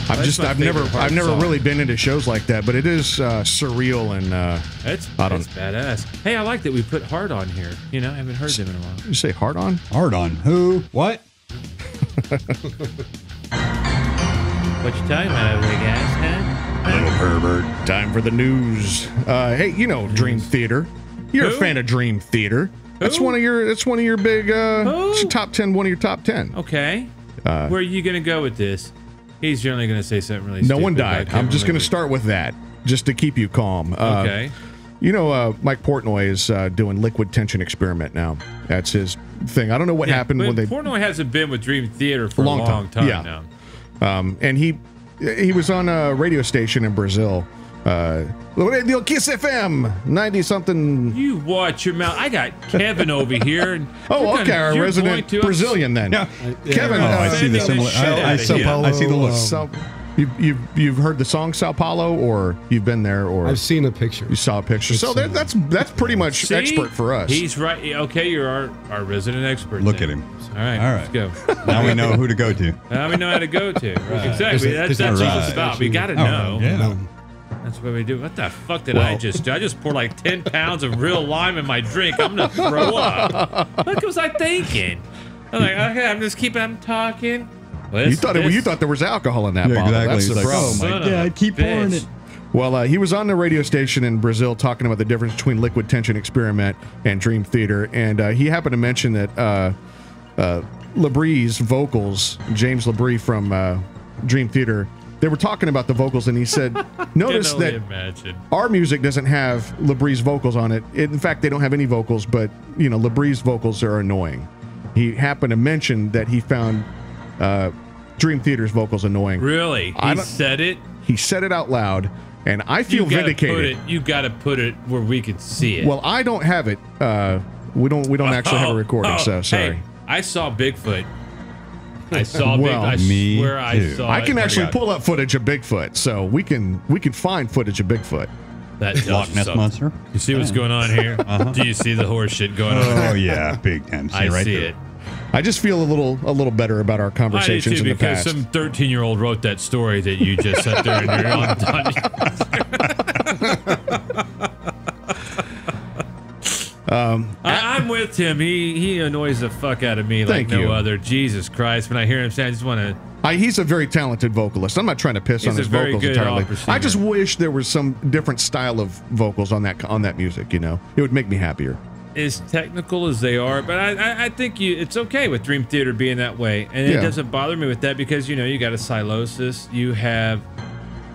I've never really been into shows like that, but it is surreal and that's badass. Hey, I like that we put Hard on here. You know, I haven't heard them in a while. You say Hard on? Hard on who? What? What you talking about over there, guys? Huh? Little pervert. Time for the news. Hey, you know Dream Theater. You're a fan of Dream Theater. That's one of your big top 10. One of your top 10. Okay. Where are you gonna go with this? He's generally gonna say something really. No one died. I'm just gonna start with that, just to keep you calm. Okay. You know, Mike Portnoy is doing liquid tension experiment now. That's his thing. I don't know what happened when they. Portnoy hasn't been with Dream Theater for a long time now. And he was on a radio station in Brazil. Radio Kiss FM 90-something. You watch your mouth. I got Kevin over here. And our resident Brazilian then. Yeah. Kevin, I see the similar. I see the look. You've heard the song Sao Paulo, or you've been there, or I've seen a picture. You saw a picture. So that's pretty much expert for us. He's right. Okay, you're our resident expert. Look at him. All right, let's go. Now we know who to go to. Now we know how to go to. Right. Exactly. That's what it's about. We got to know. Yeah. That's what we do. What the fuck did I just do? I just poured like 10 pounds of real lime in my drink. I'm going to throw up. What was I thinking? I'm like, okay, I'm talking. Well, you thought there was alcohol in that bottle. Exactly. That's the problem. Oh my God, keep pouring it. Well, he was on the radio station in Brazil talking about the difference between liquid tension experiment and Dream Theater, and he happened to mention that Labríe's vocals, James Labrie from Dream Theater, they were talking about the vocals, and he said, notice that our music doesn't have Labrie's vocals on it. In fact, they don't have any vocals, but, you know, Labrie's vocals are annoying. He happened to mention that he found Dream Theater's vocals annoying. Really? He said it? He said it out loud, and I feel vindicated. You got to put it where we can see it. Well, I don't have it. We don't actually have a recording, so sorry. Hey, I saw Bigfoot. I saw I swear I saw I can actually pull up footage of Bigfoot, so we can find footage of Bigfoot. That Loch Ness monster. You see what's going on here? Do you see the horse shit going on? Oh yeah, big time. I see it. I just feel a little better about our conversations in the past. Because some 13-year-old wrote that story that you just sat there and you're on. I'm with him. He annoys the fuck out of me like no other. Jesus Christ! When I hear him say, I just want to. He's a very talented vocalist. I'm not trying to piss on his vocals entirely. I just wish there was some different style of vocals on that music. You know, it would make me happier. As technical as they are, but I think it's okay with Dream Theater being that way, and it doesn't bother me with that because you got a Silosis, you have.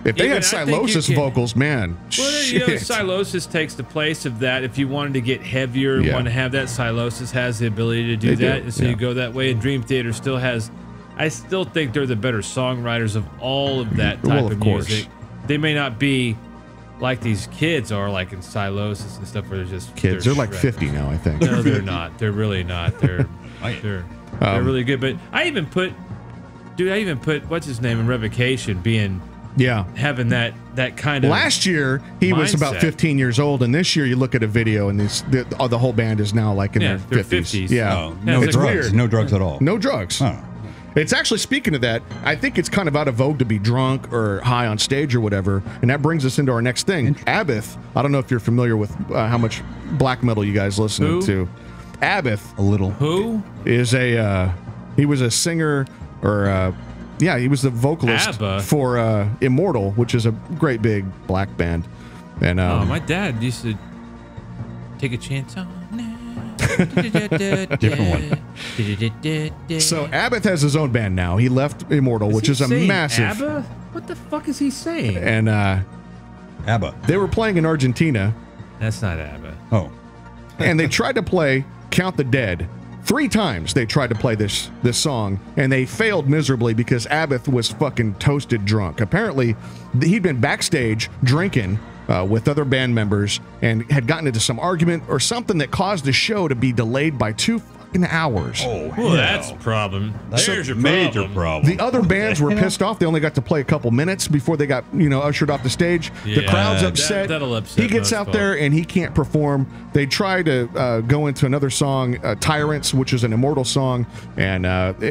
If they had Silosis vocals, man, well, Silosis takes the place of that. If you wanted to get heavier, want to have that, Silosis has the ability to do that, and so you go that way. And Dream Theater still has. I still think they're the better songwriters of all of that type of music. They may not be like these kids are, like in Silosis and stuff, where they're just kids. They're like 50 now, I think. No, they're not. They're really not. They're really good. But I even put what's his name in Revocation being. Yeah, having that kind of. Last year he was about 15 years old, and this year you look at a video and the whole band is now like in their 50s. Yeah, oh, no drugs. Weird. No drugs at all. No drugs. Oh. It's actually, speaking of that, I think it's kind of out of vogue to be drunk or high on stage or whatever, and that brings us into our next thing. Abbath. I don't know if you're familiar with how much black metal you guys listen to. Abbath. A little. Who is he was a singer or. Yeah, he was the vocalist for Immortal, which is a great big black band. And my dad used to take a chance on. Different one. So Abbath has his own band now. He left Immortal, which is a massive. ABBA? What the fuck is he saying? And ABBA. They were playing in Argentina. That's not ABBA. Oh. And they tried to play Count the Dead. 3 times they tried to play this song, and they failed miserably because Abbath was fucking toasted drunk. Apparently, he'd been backstage drinking with other band members and had gotten into some argument or something that caused the show to be delayed by 2 fucking hours. Oh, well, that's a problem. There's your major problem. The other bands were pissed off. They only got to play a couple minutes before they got, ushered off the stage. Yeah, the crowd's upset. That'll upset he gets out there and he can't perform. They try to go into another song, Tyrants, which is an Immortal song, and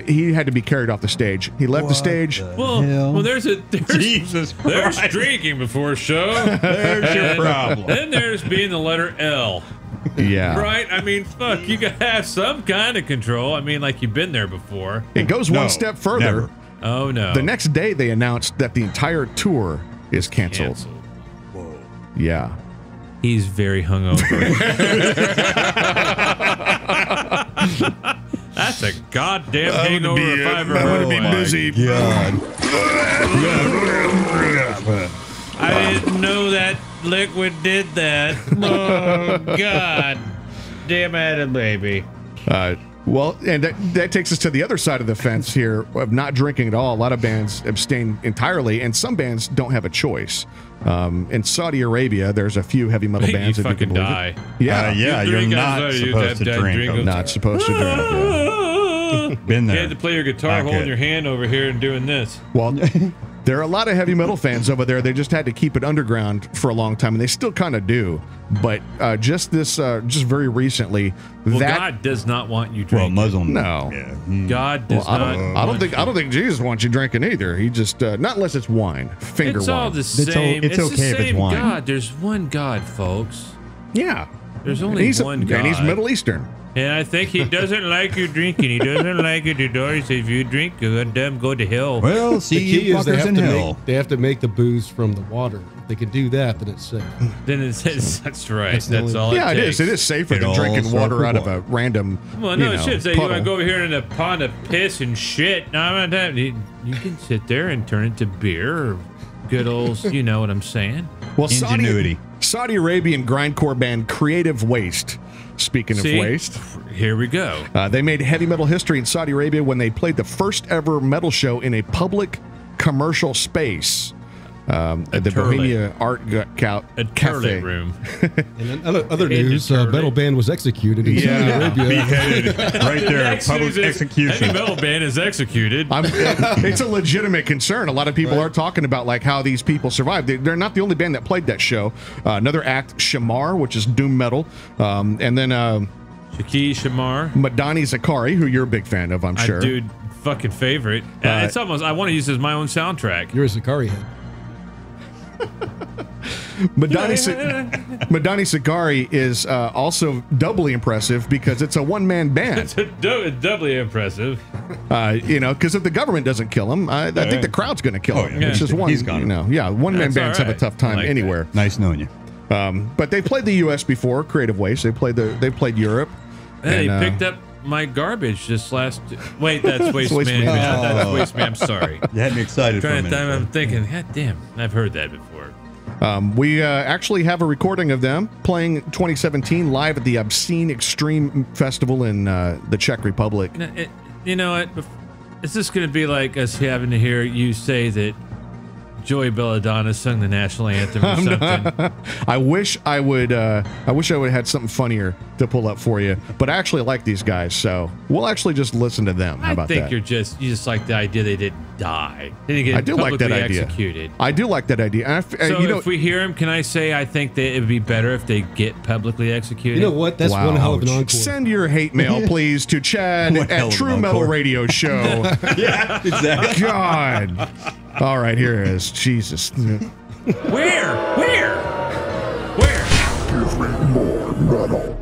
he had to be carried off the stage. He left the stage. Well, there's Jesus Christ. There's drinking before a show. There's your problem. Then there's being the letter L. Yeah. Right? I mean, fuck, you gotta have some kind of control. I mean, like you've been there before. It goes one step further. Never. Oh, no. The next day, they announced that the entire tour is canceled. Whoa. Yeah. He's very hungover. That's a goddamn hangover if I ever heard be one. busy. God. I didn't know that liquid did that. Oh, God. Damn it, baby. Well, and that takes us to the other side of the fence here of not drinking at all. A lot of bands abstain entirely, and some bands don't have a choice. In Saudi Arabia, there's a few heavy metal bands that you can believe die. it. Yeah, You're not supposed to drink. not supposed to drink. Yeah. Been there. You had to play your guitar holding your hand over here and doing this. Well, there are a lot of heavy metal fans over there. They just had to keep it underground for a long time, and they still kind of do. But just very recently, well, God does not want you drinking. Well, Muslim. No. Yeah. God does not. I don't think Jesus wants you drinking either. He just not unless it's wine, finger it's wine. all the same. It's okay the if it's same wine. God. There's one God, folks. Yeah. There's only one God. And he's Middle Eastern. And I think he doesn't like you drinking. He doesn't like you to do. He says, if you drink, you're gonna go to hell. Well, see, The key you is they fuckers have, in to hell. they have to make the booze from the water. If they can do that, then it's safe. Then it says, that's right. That's That's, the all Yeah, it it takes. is. It is safer It than all drinking starts water with out of water. a random. Well, no, shit. Say you want to puddle. go over here in a pond of piss and shit. No, I'm not that. You can sit there and turn it to beer or good old, you know what I'm saying? Well, Ingenuity. Saudi Arabian grindcore band Creative Waste. Speaking See? of waste, Here we go. they made heavy metal history in Saudi Arabia when they played the first ever metal show in a public commercial space. At the turlet. Bohemia Art A Cafe. turlet room. And then other In news, Detroit. metal band was executed in Saudi Arabia. Beheaded right there. Public Heavy execution. metal band is executed. It's a legitimate concern. A lot of people are talking about like how these people survived. They're not the only band that played that show. Another act, Shamar, which is doom metal, and then Shaki Shamar. Madani Zakari, who you're a big fan of, I'm sure. Dude, fucking favorite. It's almost, I want to use it as my own soundtrack. You're a Zakari head. Madani Sagari is also doubly impressive because it's a one-man band. It's doubly impressive. Because if the government doesn't kill him, I think the crowd's going to kill him. yeah. It's just one. He's gone. One-man That's bands all have a right. tough time Like anywhere. Nice knowing you. But they played the U.S. before, Creative Waste. They played Europe. Hey, and, they picked up my garbage just last. Wait, that's Waste Waste Management. Management. That's Waste Man. I'm sorry. You had me excited for a Trying to minute. time, I'm thinking, God damn, I've heard that before. We actually have a recording of them playing 2017 live at the Obscene Extreme Festival in the Czech Republic. You know what? Is this going to be like us having to hear you say that Joey Belladonna sung the national anthem or something? I wish I would have had something funnier to pull up for you, but I actually like these guys, so we'll actually just listen to them. How about I think that? you just like the idea they didn't die. They didn't get I do like that publicly idea. executed. I do like that idea. And So if we hear them, can I say I think that it would be better if they get publicly executed? You know what? That's one hell of an encore. Send your hate mail, please, to Chad What hell at of an True Metal encore. Radio Show. Yeah, exactly. God. All right, here it is. Jesus. Where? Give me more metal.